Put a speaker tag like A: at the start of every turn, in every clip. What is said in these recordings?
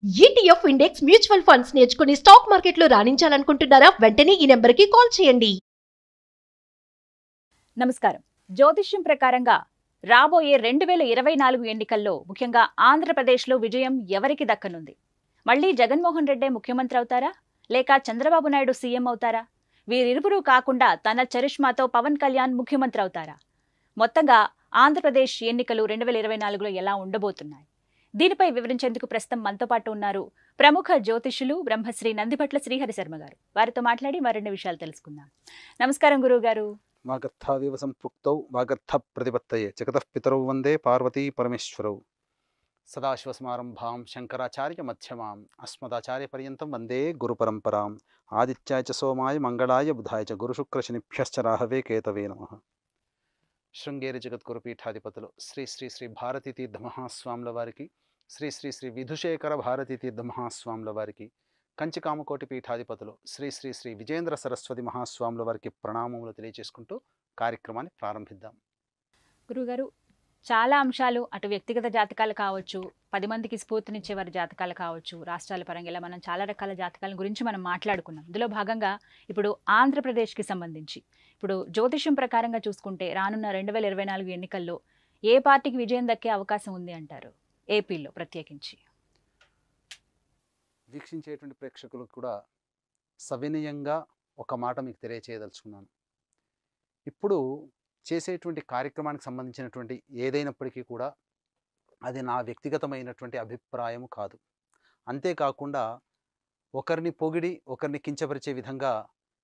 A: ETF index mutual funds నేర్చుకుని stock మార్కెట్లో రాణించాలనుకుంటున్నారా? వెంటనే ఈ నెంబర్కి కాల్ చేయండి.
B: నమస్కారం. జ్యోతిష్యం ప్రకారంగా రాబోయే 2024 ఎన్నికల్లో ముఖ్యంగా ఆంధ్రప్రదేశ్లో విజయం ఎవరికి దక్కనుంది? మళ్ళీ జగన్మోహన్ రెడ్డే ముఖ్యమంత్రి అవుతారా, లేక చంద్రబాబు నాయుడు సీఎం అవుతారా? వీరిరువురూ కాకుండా తన చరిష్మాతో పవన్ కళ్యాణ్ ముఖ్యమంత్రి అవుతారా? మొత్తంగా ఆంధ్రప్రదేశ్ ఎన్నికలు 2024లో ఎలా ఉండబోతున్నాయి? దీనిపై వివరించేందుకు ప్రస్తుతం మనతో పాటు ఉన్నారు ప్రముఖ జ్యోతిష్యులు బ్రహ్మశ్రీ నందిపట్ల శ్రీహరి శర్మ గారు. వారితో మాట్లాడి మరిన్ని విషయాలు తెలుసుకుందాం. నమస్కారం గురువు గారు.
C: వాగర్థావివ సంపృక్తౌ వాగర్థ ప్రతిపత్తయే జగతః పితరౌ వందే పార్వతీ పరమేశ్వరౌ. సదాశివసమారంభాం శంకరాచార్య మధ్యమాం అస్మదాచార్య పర్యంతం వందే గురు పరంపరాం. ఆదిత్యాయ చ సోమాయ మంగళాయ బుధాయ చ గురుశుక్ర శనిభ్యశ్చ రాహవే కేతవే నమః. శృంగేరి జగద్గురు పీఠాధిపతులు శ్రీ శ్రీ శ్రీ భారతీ తీర్థ మహాస్వాముల వారికి, శ్రీ శ్రీ శ్రీ విధుశేఖర భారతీ తీర్థ మహాస్వాముల వారికి, కంచి కామకోటి పీఠాధిపతులు శ్రీ శ్రీ శ్రీ విజేంద్ర సరస్వతి మహాస్వాముల వారికి ప్రణామములు తెలియజేసుకుంటూ కార్యక్రమాన్ని ప్రారంభిద్దాం.
B: గురుగారు, చాలా అంశాలు, అటు వ్యక్తిగత జాతకాలు కావచ్చు, 10 మందికి స్ఫూర్తినిచ్చే వారి జాతకాలు కావచ్చు, రాష్ట్రాల పరంగా ఇలా మనం చాలా రకాల జాతకాల గురించి మనం మాట్లాడుకున్నాం. ఇందులో భాగంగా ఇప్పుడు ఆంధ్రప్రదేశ్కి సంబంధించి ఇప్పుడు జ్యోతిష్యం ప్రకారంగా చూసుకుంటే రానున్న 2024 ఎన్నికల్లో ఏ పార్టీకి విజయం దక్కే అవకాశం ఉంది అంటారు, ఏపీలో ప్రత్యేకించి?
C: వీక్షించేటువంటి ప్రేక్షకులకు కూడా సవినయంగా ఒక మాట మీకు తెలియచేయదలుచుకున్నాను. ఇప్పుడు చేసేటువంటి కార్యక్రమానికి సంబంధించినటువంటి ఏదైనప్పటికీ కూడా అది నా వ్యక్తిగతమైనటువంటి అభిప్రాయము కాదు. అంతేకాకుండా ఒకరిని పొగిడి ఒకరిని కించపరిచే విధంగా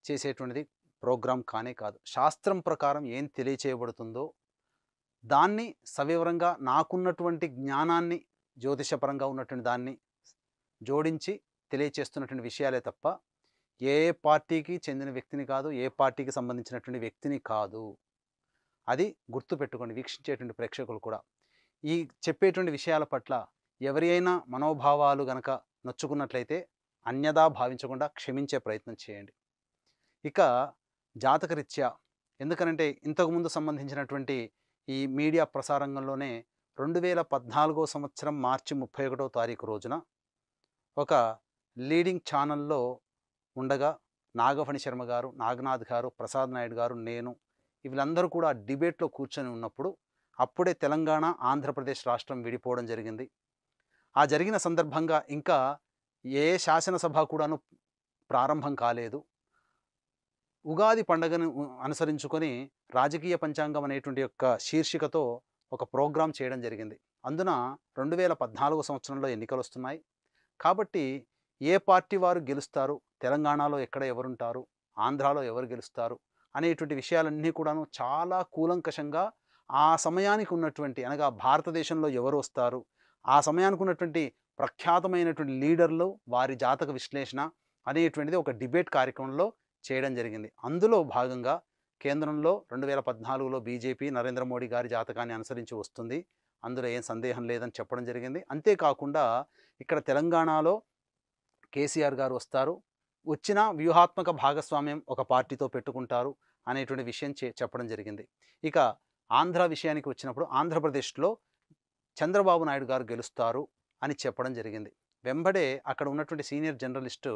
C: చేసేటువంటిది ప్రోగ్రాం కానే కాదు. శాస్త్రం ప్రకారం ఏం తెలియచేయబడుతుందో దాన్ని సవివరంగా నాకున్నటువంటి జ్ఞానాన్ని, జ్యోతిషపరంగా ఉన్నటువంటి దాన్ని జోడించి తెలియచేస్తున్నటువంటి విషయాలే తప్ప ఏ పార్టీకి చెందిన వ్యక్తిని కాదు, ఏ పార్టీకి సంబంధించినటువంటి వ్యక్తిని కాదు. అది గుర్తుపెట్టుకోండి వీక్షించేటువంటి ప్రేక్షకులు కూడా. ఈ చెప్పేటువంటి విషయాల పట్ల ఎవరి అయినా మనోభావాలు గనక నొచ్చుకున్నట్లయితే అన్యదా భావించకుండా క్షమించే ప్రయత్నం చేయండి. ఇక జాతకరీత్యా, ఎందుకనంటే ఇంతకుముందు సంబంధించినటువంటి ఈ మీడియా ప్రసారంగంలోనే 2014 సంవత్సరం మార్చి 31వ తారీఖు రోజున ఒక లీడింగ్ ఛానల్లో ఉండగా నాగఫణి శర్మ గారు, నాగనాథ్ గారు, ప్రసాద్ నాయుడు గారు, నేను వీళ్ళందరూ కూడా డిబేట్లో కూర్చొని ఉన్నప్పుడు అప్పుడే తెలంగాణ, ఆంధ్రప్రదేశ్ రాష్ట్రం విడిపోవడం జరిగింది. ఆ జరిగిన సందర్భంగా ఇంకా ఏ శాసనసభ కూడాను ప్రారంభం కాలేదు. ఉగాది పండుగను అనుసరించుకొని రాజకీయ పంచాంగం అనేటువంటి యొక్క శీర్షికతో ఒక ప్రోగ్రాం చేయడం జరిగింది. అందున 2014 సంవత్సరంలో ఎన్నికలు వస్తున్నాయి కాబట్టి ఏ పార్టీ వారు గెలుస్తారు, తెలంగాణలో ఎక్కడ ఎవరుంటారు, ఆంధ్రాలో ఎవరు గెలుస్తారు అనేటువంటి విషయాలన్నీ కూడాను చాలా కూలంకషంగా ఆ సమయానికి ఉన్నటువంటి, అనగా భారతదేశంలో ఎవరు వస్తారు, ఆ సమయానికి ఉన్నటువంటి ప్రఖ్యాతమైనటువంటి లీడర్లు, వారి జాతక విశ్లేషణ అనేటువంటిది ఒక డిబేట్ కార్యక్రమంలో చేయడం జరిగింది. అందులో భాగంగా కేంద్రంలో 2014లో బీజేపీ నరేంద్ర మోడీ గారి జాతకాన్ని అనుసరించి వస్తుంది, అందులో ఏం సందేహం లేదని చెప్పడం జరిగింది. అంతేకాకుండా ఇక్కడ తెలంగాణలో కేసీఆర్ గారు వస్తారు, వచ్చిన వ్యూహాత్మక భాగస్వామ్యం ఒక పార్టీతో పెట్టుకుంటారు అనేటువంటి విషయం చెప్పడం జరిగింది. ఇక ఆంధ్ర విషయానికి వచ్చినప్పుడు ఆంధ్రప్రదేశ్లో చంద్రబాబు నాయుడు గారు గెలుస్తారు అని చెప్పడం జరిగింది. వెంబడే అక్కడ ఉన్నటువంటి సీనియర్ జర్నలిస్టు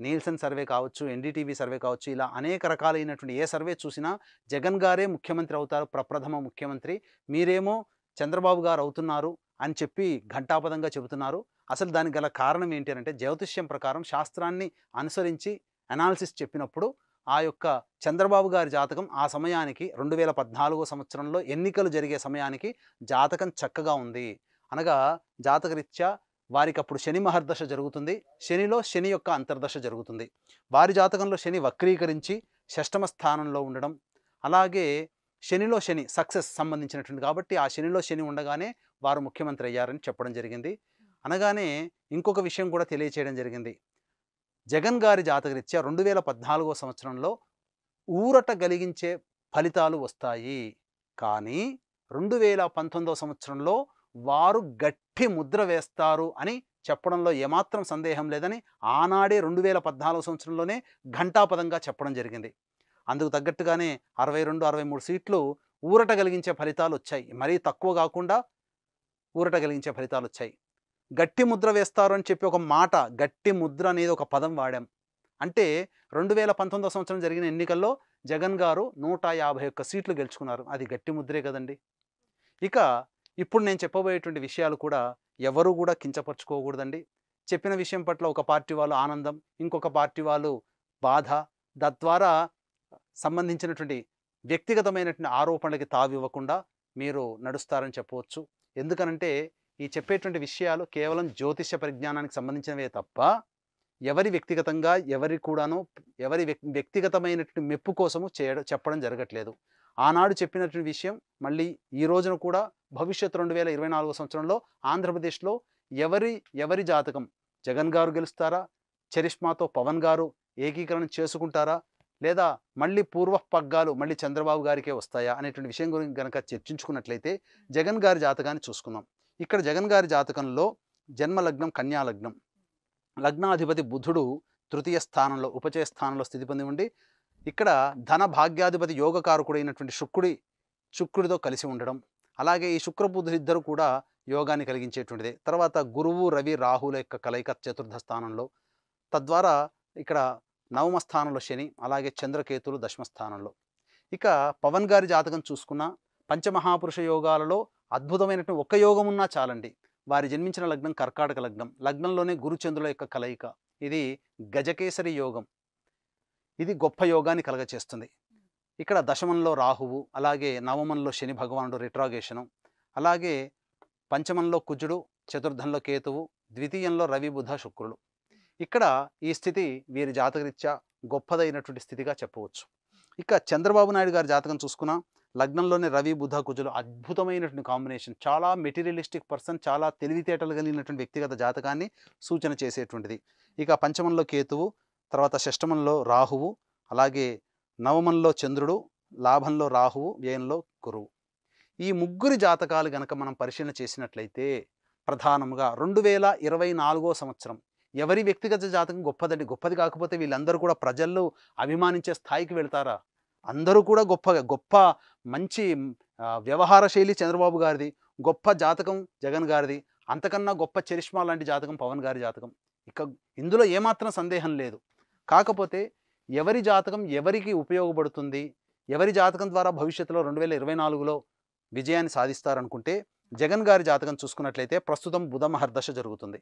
C: నీల్సన్ సర్వే కావచ్చు, ఎన్డీటీవీ సర్వే కావచ్చు, ఇలా అనేక రకాలైనటువంటి ఏ సర్వే చూసినా జగన్ గారే ముఖ్యమంత్రి అవుతారు, ప్రప్రథమ ముఖ్యమంత్రి, మీరేమో చంద్రబాబు గారు అవుతున్నారు అని చెప్పి ఘంటాపదంగా చెబుతున్నారు. అసలు దానికి గల కారణం ఏంటి అంటే, జ్యోతిష్యం ప్రకారం శాస్త్రాన్ని అనుసరించి అనాలిసిస్ చెప్పినప్పుడు ఆ యొక్క చంద్రబాబు గారి జాతకం ఆ సమయానికి 2014 సంవత్సరంలో ఎన్నికలు జరిగే సమయానికి జాతకం చక్కగా ఉంది. అనగా జాతకరీత్యా వారికి అప్పుడు శని మహర్దశ జరుగుతుంది, శనిలో శని యొక్క అంతర్దశ జరుగుతుంది. వారి జాతకంలో శని వక్రీకరించి షష్టమ స్థానంలో ఉండడం, అలాగే శనిలో శని సక్సెస్ సంబంధించినటువంటి కాబట్టి ఆ శనిలో శని ఉండగానే వారు ముఖ్యమంత్రి అయ్యారని చెప్పడం జరిగింది. అనగానే ఇంకొక విషయం కూడా తెలియచేయడం జరిగింది. జగన్ గారి జాతకరీత్యా 2014 సంవత్సరంలో ఊరట కలిగించే ఫలితాలు వస్తాయి, కానీ 2019 సంవత్సరంలో వారు గట్టి ముద్ర వేస్తారు అని చెప్పడంలో ఏమాత్రం సందేహం లేదని ఆనాడే 2014 సంవత్సరంలోనే ఘంటాపదంగా చెప్పడం జరిగింది. అందుకు తగ్గట్టుగానే 62-63 సీట్లు ఊరట కలిగించే ఫలితాలు వచ్చాయి. మరీ తక్కువ కాకుండా ఊరట కలిగించే ఫలితాలు వచ్చాయి. గట్టి ముద్ర వేస్తారు అని చెప్పి ఒక మాట, గట్టి ముద్ర అనేది ఒక పదం వాడాం. అంటే 2019 సంవత్సరం జరిగిన ఎన్నికల్లో జగన్ గారు 151 సీట్లు గెలుచుకున్నారు. అది గట్టి ముద్రే కదండి. ఇక ఇప్పుడు నేను చెప్పబోయేటువంటి విషయాలు కూడా ఎవరు కూడా కించపరచుకోకూడదండి. చెప్పిన విషయం పట్ల ఒక పార్టీ వాళ్ళు ఆనందం, ఇంకొక పార్టీ వాళ్ళు బాధ, తద్వారా సంబంధించినటువంటి వ్యక్తిగతమైనటువంటి ఆరోపణలకి తావివ్వకుండా మీరు నడుస్తారని చెప్పవచ్చు. ఎందుకనంటే ఈ చెప్పేటువంటి విషయాలు కేవలం జ్యోతిష్య పరిజ్ఞానానికి సంబంధించినవే తప్ప ఎవరి వ్యక్తిగతంగా ఎవరి కూడాను ఎవరి వ్యక్తిగతమైనటువంటి మెప్పు కోసము చెప్పడం జరగట్లేదు. ఆనాడు చెప్పినటువంటి విషయం మళ్ళీ ఈ రోజున కూడా భవిష్యత్ 2024 సంవత్సరంలో ఆంధ్రప్రదేశ్లో ఎవరి జాతకం జగన్ గారు గెలుస్తారా, చరిష్మాతో పవన్ గారు ఏకీకరణ చేసుకుంటారా, లేదా మళ్ళీ పూర్వ పగ్గాలు మళ్ళీ చంద్రబాబు గారికే వస్తాయా అనేటువంటి విషయం గురించి కనుక చర్చించుకున్నట్లయితే జగన్ గారి జాతకాన్ని చూసుకుందాం. ఇక్కడ జగన్ గారి జాతకంలో జన్మ లగ్నం కన్యా లగ్నం, లగ్నాధిపతి బుధుడు తృతీయ స్థానంలో ఉపచయ స్థానంలో స్థితి పొంది ఉండి ఇక్కడ ధన భాగ్యాధిపతి యోగకారకుడైనటువంటి శుక్రుడితో కలిసి ఉండడం, అలాగే ఈ శుక్రబుధులు ఇద్దరు కూడా యోగాన్ని కలిగించేటువంటిదే. తర్వాత గురువు రవి రాహుల యొక్క కలయిక చతుర్థ స్థానంలో, తద్వారా ఇక్కడ నవమ స్థానంలో శని, అలాగే చంద్రకేతులు దశమ స్థానంలో. ఇక పవన్ గారి జాతకం చూసుకున్న పంచమహాపురుష యోగాలలో అద్భుతమైనటువంటి ఒక యోగం ఉన్నా చాలండి. వారి జన్మించిన లగ్నం కర్కాటక లగ్నం, లగ్నంలోనే గురుచంద్రుల యొక్క కలయిక, ఇది గజకేసరి యోగం. ఇది గొప్ప యోగాన్ని కలగచేస్తుంది. ఇక్కడ దశమంలో రాహువు, అలాగే నవమంలో శని భగవానుడు రిట్రాగేషను, అలాగే పంచమంలో కుజుడు, చతుర్థంలో కేతువు, ద్వితీయంలో రవి బుధ శుక్రులు. ఇక్కడ ఈ స్థితి వీరి జాతకరీత్యా గొప్పదైనటువంటి స్థితిగా చెప్పవచ్చు. ఇక చంద్రబాబు నాయుడు గారి జాతకం చూసుకున్నా లగ్నంలోనే రవి బుధ కుజులు అద్భుతమైనటువంటి కాంబినేషన్. చాలా మెటీరియలిస్టిక్ పర్సన్, చాలా తెలివితేటలు కలిగినటువంటి వ్యక్తిగత జాతకాన్ని సూచన చేసేటువంటిది. ఇక పంచమంలో కేతువు, తర్వాత షష్టమంలో రాహువు, అలాగే నవమంలో చంద్రుడు, లాభంలో రాహువు, వ్యయంలో గురువు. ఈ ముగ్గురి జాతకాలు గనక మనం పరిశీలన చేసినట్లయితే ప్రధానంగా 2024 సంవత్సరం ఎవరి వ్యక్తిగత జాతకం గొప్పదండి. గొప్పది కాకపోతే వీళ్ళందరూ కూడా ప్రజల్లో అభిమానించే స్థాయికి వెళ్తారా? అందరూ కూడా గొప్ప మంచి వ్యవహార శైలి చంద్రబాబు గారిది, గొప్ప జాతకం జగన్ గారిది, అంతకన్నా గొప్ప చరిష్మా లాంటి జాతకం పవన్ గారి జాతకం. ఇక ఇందులో ఏమాత్రం సందేహం లేదు. కాకపోతే ఎవరి జాతకం ఎవరికి ఉపయోగపడుతుంది, ఎవరి జాతకం ద్వారా భవిష్యత్తులో 2024లో విజయాన్ని సాధిస్తారనుకుంటే జగన్ గారి జాతకం చూసుకున్నట్లయితే ప్రస్తుతం బుధ మహర్దశ జరుగుతుంది.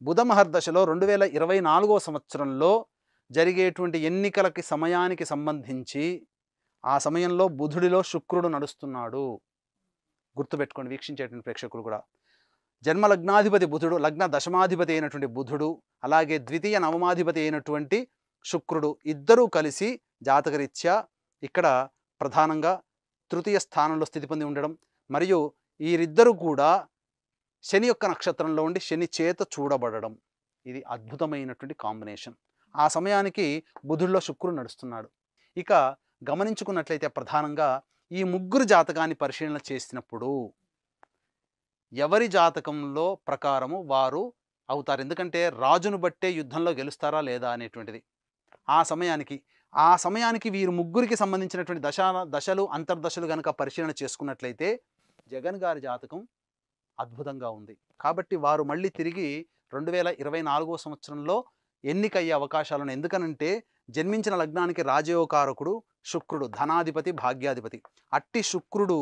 C: బుధ మహర్దశలో 2024 సంవత్సరంలో జరిగేటువంటి ఎన్నికలకి సమయానికి సంబంధించి ఆ సమయంలో బుధుడిలో శుక్రుడు నడుస్తున్నాడు. గుర్తుపెట్టుకోండి వీక్షించేటువంటి ప్రేక్షకులు కూడా. జన్మ లగ్నాధిపతి బుధుడు, లగ్న దశమాధిపతి అయినటువంటి బుధుడు, అలాగే ద్వితీయ నవమాధిపతి అయినటువంటి శుక్రుడు ఇద్దరూ కలిసి జాతకరీత్యా ఇక్కడ ప్రధానంగా తృతీయ స్థానంలో స్థితి పొంది ఉండడం, మరియు వీరిద్దరూ కూడా శని యొక్క నక్షత్రంలో ఉండి శని చేత చూడబడడం, ఇది అద్భుతమైనటువంటి కాంబినేషన్. ఆ సమయానికి బుధుడిలో శుక్రుడు నడుస్తున్నాడు. ఇక గమనించుకున్నట్లయితే ప్రధానంగా ఈ ముగ్గురు జాతకాన్ని పరిశీలన చేసినప్పుడు ఎవరి జాతకంలో ప్రకారము వారు అవుతారు. ఎందుకంటే రాజును బట్టే యుద్ధంలో గెలుస్తారా లేదా అనేటువంటిది. ఆ సమయానికి వీరు ముగ్గురికి సంబంధించినటువంటి దశలు అంతర్దశలు కనుక పరిశీలన చేసుకున్నట్లయితే జగన్ గారి జాతకం అద్భుతంగా ఉంది. కాబట్టి వారు మళ్ళీ తిరిగి 2024 సంవత్సరంలో ఎన్నికయ్యే అవకాశాలు ఉన్నాయి. ఎందుకనంటే జన్మించిన లగ్నానికి రాజయోగకారకుడు శుక్రుడు, ధనాధిపతి భాగ్యాధిపతి. అట్టి శుక్రుడు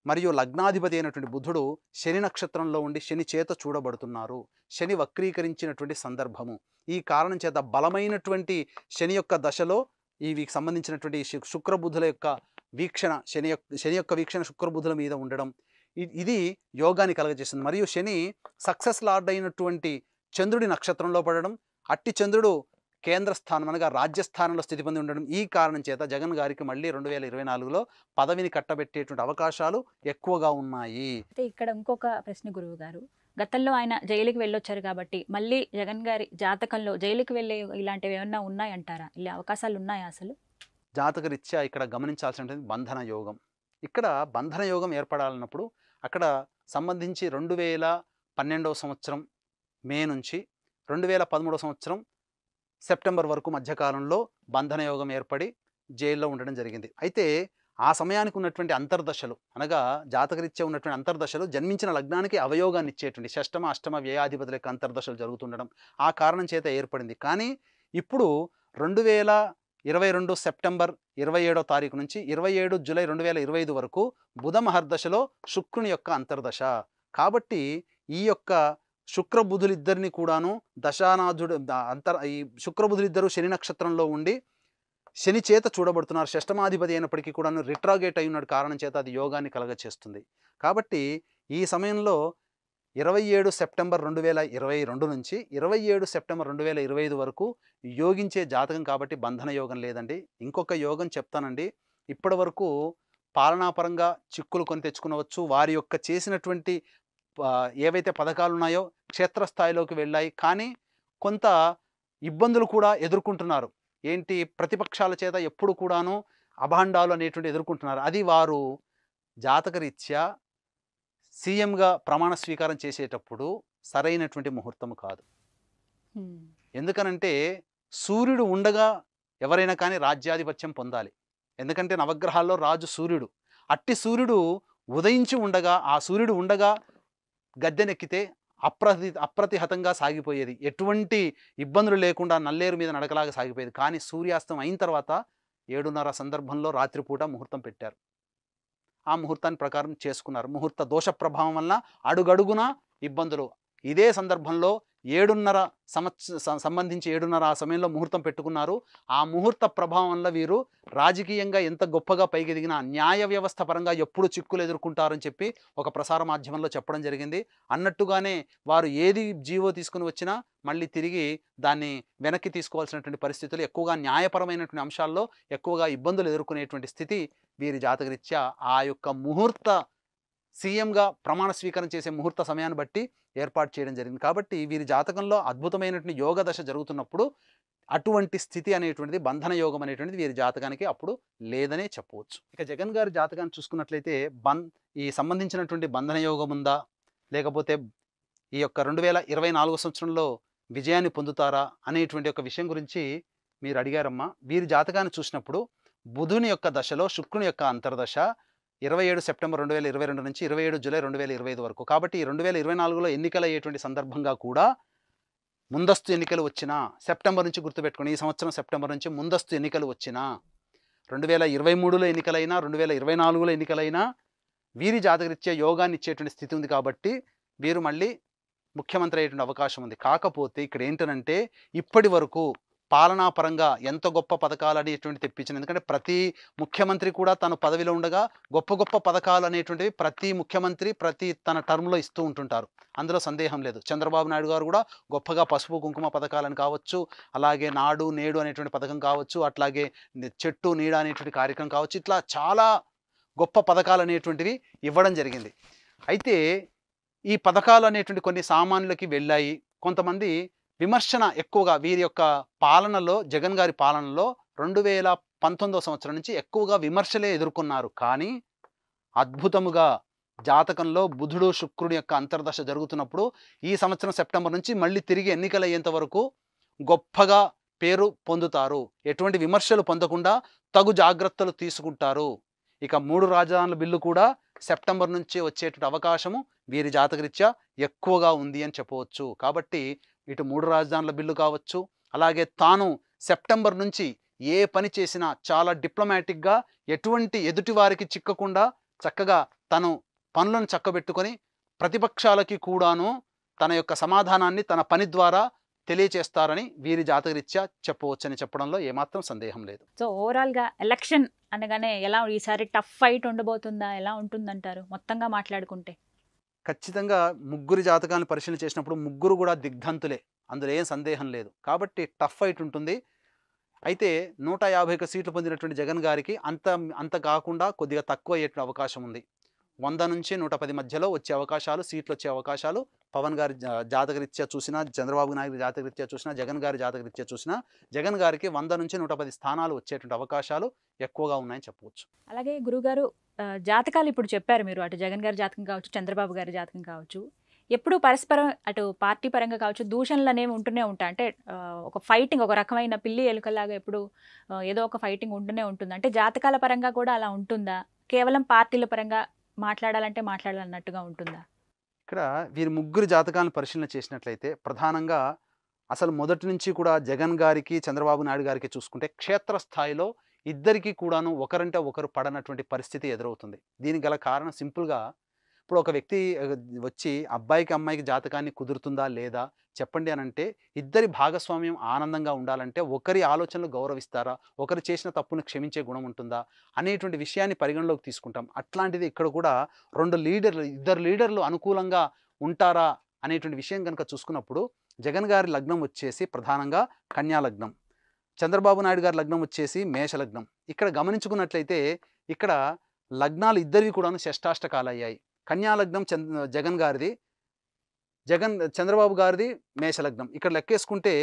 C: మరియు లగ్నాధిపతి అయినటువంటి బుధుడు శని నక్షత్రంలో ఉండి శని చేత చూడబడుతున్నారు. శని వక్రీకరించినటువంటి సందర్భము. ఈ కారణం చేత బలమైనటువంటి శని యొక్క దశలో వీటికి సంబంధించినటువంటి శుక్రబుధుల యొక్క వీక్షణ, శని యొక్క వీక్షణ శుక్రబుధుల మీద ఉండడం, ఇది యోగాన్ని కలగజేస్తుంది. మరియు శని సక్సెస్ లార్డ్ అయినటువంటి చంద్రుడి నక్షత్రంలో పడడం, అట్టి చంద్రుడు కేంద్ర స్థానం అనగా రాజ్యస్థానంలో స్థితి పొంది ఉండడం, ఈ కారణం చేత జగన్ గారికి మళ్ళీ 2024లో పదవిని కట్టబెట్టేటువంటి అవకాశాలు ఎక్కువగా ఉన్నాయి.
B: అయితే ఇక్కడ ఇంకొక ప్రశ్న గురువు గారు, గతంలో ఆయన జైలుకి వెళ్ళొచ్చారు కాబట్టి మళ్ళీ జగన్ గారి జాతకంలో జైలుకి వెళ్ళే ఇలాంటివి ఏమన్నా ఉన్నాయంటారా? ఇలా అవకాశాలు ఉన్నాయా అసలు?
C: జాతకరీత్యా ఇక్కడ గమనించాల్సినటువంటి బంధన యోగం. ఇక్కడ బంధన యోగం ఏర్పడాలన్నప్పుడు అక్కడ సంబంధించి 2012 సంవత్సరం మే నుంచి 2013 సంవత్సరం సెప్టెంబర్ వరకు మధ్యకాలంలో బంధన యోగం ఏర్పడి జైల్లో ఉండడం జరిగింది. అయితే ఆ సమయానికి ఉన్నటువంటి అంతర్దశలు అనగా జాతకరీత్యా ఉన్నటువంటి అంతర్దశలు జన్మించిన లగ్నానికి అవయోగాన్ని ఇచ్చేటువంటి షష్టమ అష్టమ వ్యయాధిపతుల యొక్క అంతర్దశలు జరుగుతుండడం ఆ కారణం చేత ఏర్పడింది. కానీ ఇప్పుడు 2022 సెప్టెంబర్ 27వ తారీఖు నుంచి 27 జూలై 2025 వరకు బుధ మహర్దశలో శుక్రుని యొక్క అంతర్దశ. కాబట్టి ఈ యొక్క శుక్రబుధులిద్దరిని కూడాను దశానాథుడు ఈ శుక్రబుధులిద్దరూ శని నక్షత్రంలో ఉండి శని చేత చూడబడుతున్నారు. షష్టమాధిపతి అయినప్పటికీ కూడాను రిట్రాగేట్ అయి ఉన్న కారణం చేత అది యోగాన్ని కలగచేస్తుంది. కాబట్టి ఈ సమయంలో 27 సెప్టెంబర్ 2022 నుంచి 27 సెప్టెంబర్ 2025 వరకు యోగించే జాతకం కాబట్టి బంధన యోగం లేదండి. ఇంకొక యోగం చెప్తానండి. ఇప్పటి వరకు పాలనాపరంగా చిక్కులు కొని తెచ్చుకునవచ్చు. వారి యొక్క చేసినటువంటి ఏవైతే పథకాలు ఉన్నాయో క్షేత్రస్థాయిలోకి వెళ్ళాయి. కానీ కొంత ఇబ్బందులు కూడా ఎదుర్కొంటున్నారు. ఏంటి, ప్రతిపక్షాల చేత ఎప్పుడు కూడాను అభాండాలు అనేటువంటి ఎదుర్కొంటున్నారు. అది వారు జాతకరీత్యా సీఎంగా ప్రమాణ స్వీకారం చేసేటప్పుడు సరైనటువంటి ముహూర్తము కాదు. ఎందుకనంటే సూర్యుడు ఉండగా ఎవరైనా కానీ రాజ్యాధిపత్యం పొందాలి. ఎందుకంటే నవగ్రహాల్లో రాజు సూర్యుడు. అట్టి సూర్యుడు ఉదయించి ఉండగా, ఆ సూర్యుడు ఉండగా గద్దెనెక్కితే అప్రతిహతంగా సాగిపోయేది. ఎటువంటి ఇబ్బందులు లేకుండా నల్లేరు మీద నడకలాగా సాగిపోయేది. కానీ సూర్యాస్తం అయిన తర్వాత 7:30 సందర్భంలో రాత్రిపూట ముహూర్తం పెట్టారు. ఆ ముహూర్తాన్ని ప్రకారం చేసుకున్నారు. ముహూర్త దోష ప్రభావం వల్ల అడుగడుగున ఇబ్బందులు. ఇదే సందర్భంలో 7:30 సంబంధించి 7:30 ఆ సమయంలో ముహూర్తం పెట్టుకున్నారు. ఆ ముహూర్త ప్రభావం వల్ల వీరు రాజకీయంగా ఎంత గొప్పగా పైకి ఎదిగినా న్యాయ వ్యవస్థ పరంగా ఎప్పుడు చిక్కులు ఎదుర్కొంటారని చెప్పి ఒక ప్రసార మాధ్యమంలో చెప్పడం జరిగింది. అన్నట్టుగానే వారు ఏది జీవో తీసుకుని వచ్చినా మళ్ళీ తిరిగి దాన్ని వెనక్కి తీసుకోవాల్సినటువంటి పరిస్థితులు, ఎక్కువగా న్యాయపరమైనటువంటి అంశాల్లో ఎక్కువగా ఇబ్బందులు ఎదుర్కొనేటువంటి స్థితి వీరి జాతకరీత్యా ఆ యొక్క ముహూర్త సీఎంగా ప్రమాణ స్వీకారం చేసే ముహూర్త సమయాన్ని బట్టి ఏర్పాటు చేయడం జరిగింది. కాబట్టి వీరి జాతకంలో అద్భుతమైనటువంటి యోగ దశ జరుగుతున్నప్పుడు అటువంటి స్థితి అనేటువంటిది, బంధన యోగం అనేటువంటిది వీరి జాతకానికి అప్పుడు లేదనే చెప్పవచ్చు. ఇక జగన్ గారి జాతకాన్ని చూసుకున్నట్లయితే ఈ సంబంధించినటువంటి బంధన యోగం ఉందా, లేకపోతే ఈ యొక్క 2024 సంవత్సరంలో విజయాన్ని పొందుతారా అనేటువంటి ఒక విషయం గురించి మీరు అడిగారమ్మా. వీరి జాతకాన్ని చూసినప్పుడు బుధుని యొక్క దశలో శుక్రుని యొక్క అంతర్దశ 27 సెప్టెంబర్ 2022 నుంచి 27 జూలై 2025 వరకు. కాబట్టి 2024లో ఎన్నికలు అయ్యేటువంటి సందర్భంగా కూడా ముందస్తు ఎన్నికలు వచ్చినా, సెప్టెంబర్ నుంచి గుర్తుపెట్టుకుని, ఈ సంవత్సరం సెప్టెంబర్ నుంచి ముందస్తు ఎన్నికలు వచ్చినా, 2023లో ఎన్నికలైనా 2024లో ఎన్నికలైనా వీరి జాతకరీత్యా యోగాన్ని ఇచ్చేటువంటి స్థితి ఉంది. కాబట్టి వీరు మళ్ళీ ముఖ్యమంత్రి అయ్యేటువంటి అవకాశం ఉంది. కాకపోతే ఇక్కడ ఏంటనంటే ఇప్పటి వరకు పాలనాపరంగా ఎంత గొప్ప పథకాలు అనేటువంటి తెప్పించింది. ఎందుకంటే ప్రతి ముఖ్యమంత్రి కూడా తన పదవిలో ఉండగా గొప్ప గొప్ప పథకాలు అనేటువంటివి ప్రతి ముఖ్యమంత్రి తన టర్మ్లో ఇస్తూ ఉంటుంటారు. అందులో సందేహం లేదు. చంద్రబాబు నాయుడు గారు కూడా గొప్పగా పసుపు కుంకుమ పథకాలను కావచ్చు, అలాగే నాడు నేడు అనేటువంటి పథకం కావచ్చు, అట్లాగే చెట్టు నీడ అనేటువంటి కార్యక్రమం కావచ్చు, ఇట్లా చాలా గొప్ప పథకాలు అనేటువంటివి ఇవ్వడం జరిగింది. అయితే ఈ పథకాలు అనేటువంటి కొన్ని సామాన్యులకి వెళ్ళాయి. కొంతమంది విమర్శన ఎక్కువగా వీరి యొక్క పాలనలో, జగన్ గారి పాలనలో 2019వ సంవత్సరం నుంచి ఎక్కువగా విమర్శలే ఎదుర్కొన్నారు. కానీ అద్భుతముగా జాతకంలో బుధుడు శుక్రుడి యొక్క అంతర్దశ జరుగుతున్నప్పుడు ఈ సంవత్సరం సెప్టెంబర్ నుంచి మళ్ళీ తిరిగి ఎన్నికలు అయ్యేంత వరకు గొప్పగా పేరు పొందుతారు. ఎటువంటి విమర్శలు పొందకుండా తగు జాగ్రత్తలు తీసుకుంటారు. ఇక 3 రాజధానుల బిల్లు కూడా సెప్టెంబర్ నుంచి వచ్చేటువంటి అవకాశము వీరి జాతకరీత్యా ఎక్కువగా ఉంది అని చెప్పవచ్చు. కాబట్టి ఇటు 3 రాజధానుల బిల్లు కావచ్చు, అలాగే తాను సెప్టెంబర్ నుంచి ఏ పని చేసినా చాలా డిప్లొమాటిక్గా ఎటువంటి ఎదుటి వారికి చిక్కకుండా చక్కగా తను పనులను చక్కబెట్టుకొని ప్రతిపక్షాలకి కూడాను తన యొక్క సమాధానాన్ని తన పని ద్వారా తెలియచేస్తారని వీరి జాతకరీత్యా చెప్పవచ్చని చెప్పడంలో ఏమాత్రం సందేహం లేదు.
B: సో ఓవరాల్గా ఎలక్షన్ అనగానే ఎలా ఈసారి టఫ్ ఫైట్ ఉండబోతుందా, ఎలా ఉంటుందంటారు మొత్తంగా మాట్లాడుకుంటే?
C: ఖచ్చితంగా ముగ్గురి జాతకాలను పరిశీలన చేసినప్పుడు ముగ్గురు కూడా దిగ్ధంతులే, అందులో ఏం సందేహం లేదు. కాబట్టి టఫ్ ఫైట్ ఉంటుంది. అయితే 151 సీట్లు పొందినటువంటి జగన్ గారికి అంత కాకుండా కొద్దిగా తక్కువ అయ్యే అవకాశం ఉంది. 100 నుంచి 110 మధ్యలో వచ్చే అవకాశాలు, సీట్లు వచ్చే అవకాశాలు పవన్ గారి జాతకరీత్యా చూసినా, చంద్రబాబు నాయుడు జాతకరీత్యా చూసినా, జగన్ గారి జాతకరీత్యా చూసినా జగన్ గారికి 100 నుంచి 110 స్థానాలు వచ్చేటువంటి అవకాశాలు ఎక్కువగా ఉన్నాయని చెప్పవచ్చు.
B: అలాగే గురుగారు జాతకాలు ఇప్పుడు చెప్పారు మీరు, అటు జగన్ గారి జాతకం కావచ్చు, చంద్రబాబు గారి జాతకం కావచ్చు. ఎప్పుడు పరస్పరం అటు పార్టీ పరంగా కావచ్చు దూషణలు అనేవి ఉంటూనే ఉంటాయి. అంటే ఒక ఫైటింగ్, ఒక రకమైన పిల్లి ఎలుకలాగా ఎప్పుడు ఏదో ఒక ఫైటింగ్ ఉంటూనే ఉంటుంది. అంటే జాతకాల పరంగా కూడా అలా ఉంటుందా? కేవలం పార్టీల పరంగా మాట్లాడాలంటే మాట్లాడాలన్నట్టుగా ఉంటుందా?
C: ఇక్కడ వీరి ముగ్గురు జాతకాలను పరిశీలన చేసినట్లయితే ప్రధానంగా అసలు మొదటి నుంచి కూడా జగన్ గారికి, చంద్రబాబు నాయుడు గారికి చూసుకుంటే క్షేత్రస్థాయిలో ఇద్దరికీ కూడాను ఒకరంటే ఒకరు పడనటువంటి పరిస్థితి ఎదురవుతుంది. దీనికి గల కారణం సింపుల్‌గా ఇప్పుడు ఒక వ్యక్తి వచ్చి అబ్బాయికి, అమ్మాయికి జాతకాన్ని కుదురుతుందా లేదా చెప్పండి అనంటే, ఇద్దరి భాగస్వామ్యం ఆనందంగా ఉండాలంటే ఒకరి ఆలోచనలు గౌరవిస్తారా? ఒకరు చేసిన తప్పును క్షమించే గుణం ఉంటుందా? అనేటువంటి విషయాన్ని పరిగణలోకి తీసుకుంటాం. అట్లాంటిది ఇక్కడ కూడా ఇద్దరు లీడర్లు అనుకూలంగా ఉంటారా? అనేటువంటి విషయం గనుక చూసుకున్నప్పుడు జగన్ గారి లగ్నం వచ్చేసి ప్రధానంగా కన్యా లగ్నం. చంద్రబాబు నాయుడు గారి లగ్నం వచ్చేసి మేష లగ్నం. ఇక్కడ గమనించుకున్నట్లయితే ఇక్కడ లగ్నాలు ఇద్దరివి కూడాను షష్టాష్టకాలయ్యాయి. కన్యా లగ్నం జగన్ గారిది, చంద్రబాబు గారిది మేష లగ్నం. ఇక్కడ లెక్కేసుకుంటే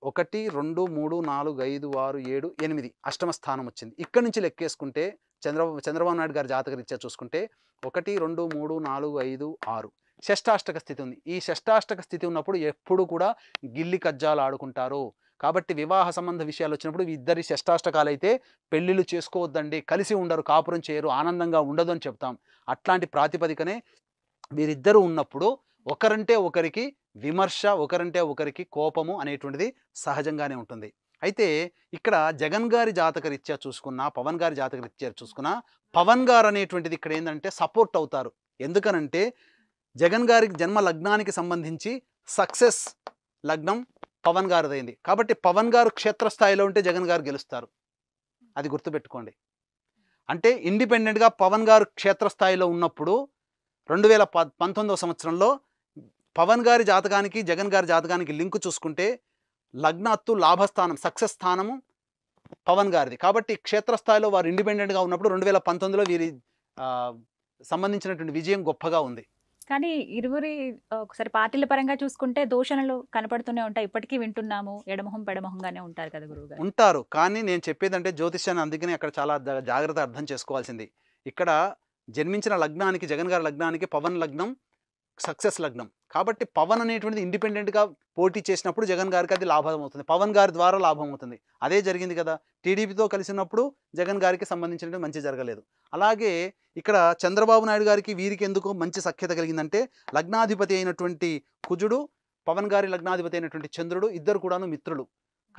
C: 1, 2, 3, 4, 5, 6, 7, 8 అష్టమ స్థానం వచ్చింది. ఇక్కడి నుంచి లెక్కేసుకుంటే చంద్రబాబు నాయుడు గారి జాతకరీత్యా చూసుకుంటే 1, 2, 3, 4, 5, 6 షష్టాష్టక స్థితి ఉంది. ఈ షష్టాష్టక స్థితి ఉన్నప్పుడు ఎప్పుడు కూడా గిల్లి కజ్జాలు ఆడుకుంటారు. కాబట్టి వివాహ సంబంధ విషయాలు వచ్చినప్పుడు ఇద్దరి షష్టాష్టకాలైతే పెళ్ళిళ్ళు చేసుకోవద్దండి, కలిసి ఉండరు, కాపురం చేయరు, ఆనందంగా ఉండదు అని చెప్తాం. అట్లాంటి ప్రాతిపదికనే వీరిద్దరూ ఉన్నప్పుడు ఒకరంటే ఒకరికి విమర్శ, ఒకరంటే ఒకరికి కోపము అనేటువంటిది సహజంగానే ఉంటుంది. అయితే ఇక్కడ జగన్ గారి జాతకరీత్యా చూసుకున్నా, పవన్ గారి జాతకరీత్యా చూసుకున్నా, పవన్ గారు అనేటువంటిది ఇక్కడ ఏంటంటే సపోర్ట్ అవుతారు. ఎందుకనంటే జగన్ గారికి జన్మ లగ్నానికి సంబంధించి సక్సెస్ లగ్నం పవన్ గారిదైంది. కాబట్టి పవన్ గారు క్షేత్రస్థాయిలో ఉంటే జగన్ గారు గెలుస్తారు. అది గుర్తుపెట్టుకోండి. అంటే ఇండిపెండెంట్గా పవన్ గారు క్షేత్రస్థాయిలో ఉన్నప్పుడు 2019వ సంవత్సరంలో పవన్ గారి జాతకానికి, జగన్ గారి జాతకానికి లింకు చూసుకుంటే లగ్నత్తు లాభస్థానం, సక్సెస్ స్థానము పవన్ గారిది. కాబట్టి క్షేత్రస్థాయిలో వారు ఇండిపెండెంట్గా ఉన్నప్పుడు 2019లో వీరి సంబంధించినటువంటి విజయం గొప్పగా ఉంది.
B: కానీ ఇరువురి ఒకసారి పార్టీల పరంగా చూసుకుంటే దూషణలు కనపడుతూనే ఉంటాయి. ఇప్పటికీ వింటున్నాము. ఎడమొహం పెడమొహంగానే ఉంటారు కదా గురువుగారు.
C: ఉంటారు. కానీ నేను చెప్పేదంటే జ్యోతిష్యాన్ని అందుకనే అక్కడ చాలా జాగ్రత్తగా అర్థం చేసుకోవాల్సింది. ఇక్కడ జన్మించిన లగ్నానికి, జగన్ గారి లగ్నానికి పవన్ లగ్నం సక్సెస్ లగ్నం. కాబట్టి పవన్ అనేటువంటిది ఇండిపెండెంట్గా పోటీ చేసినప్పుడు జగన్ గారికి అది లాభం అవుతుంది. పవన్ గారి ద్వారా లాభం అవుతుంది. అదే జరిగింది కదా. టీడీపీతో కలిసినప్పుడు జగన్ గారికి సంబంధించినటువంటి మంచి జరగలేదు. అలాగే ఇక్కడ చంద్రబాబు నాయుడు గారికి వీరికి ఎందుకు మంచి సఖ్యత కలిగిందంటే లగ్నాధిపతి అయినటువంటి కుజుడు, పవన్ గారి లగ్నాధిపతి అయినటువంటి చంద్రుడు ఇద్దరు కూడాను మిత్రులు.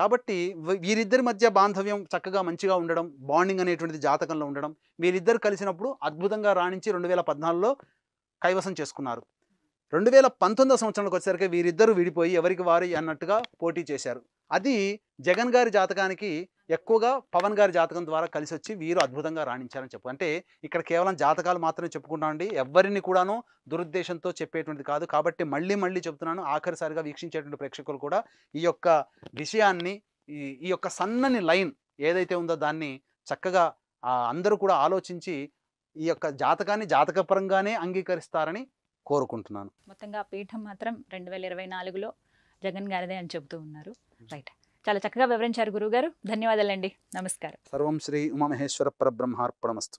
C: కాబట్టి వీరిద్దరి మధ్య బాంధవ్యం చక్కగా మంచిగా ఉండడం, బాండింగ్ అనేటువంటిది జాతకంలో ఉండడం, వీరిద్దరు కలిసినప్పుడు అద్భుతంగా రాణించి 2014లో కైవసం చేసుకున్నారు. 2019వ సంవత్సరంలోకి వచ్చేసరికి వీరిద్దరూ విడిపోయి ఎవరికి వారు అన్నట్టుగా పోటీ చేశారు. అది జగన్ గారి జాతకానికి ఎక్కువగా పవన్ గారి జాతకం ద్వారా కలిసి వచ్చి వీరు అద్భుతంగా రాణించారని చెప్పు. అంటే ఇక్కడ కేవలం జాతకాలు మాత్రమే చెప్పుకుంటామండి, ఎవరిని కూడాను దురుద్దేశంతో చెప్పేటువంటిది కాదు. కాబట్టి మళ్ళీ చెప్తున్నాను, ఆఖరిసారిగా వీక్షించేటువంటి ప్రేక్షకులు కూడా ఈ యొక్క విషయాన్ని, ఈ యొక్క సన్నని లైన్ ఏదైతే ఉందో దాన్ని చక్కగా అందరూ కూడా ఆలోచించి ఈ యొక్క జాతకాన్ని జాతకపరంగానే అంగీకరిస్తారని కోరుకుంటున్నాను.
B: మొత్తంగా పీఠం మాత్రం 2024లో జగన్ గారిదే అని చెబుతూ ఉన్నారు. రైట్, చాలా చక్కగా వివరించారు గురువుగారు. ధన్యవాదాలండి. నమస్కారం.
C: సర్వం శ్రీ ఉమామహేశ్వర పరబ్రహ్మార్పణమస్తు.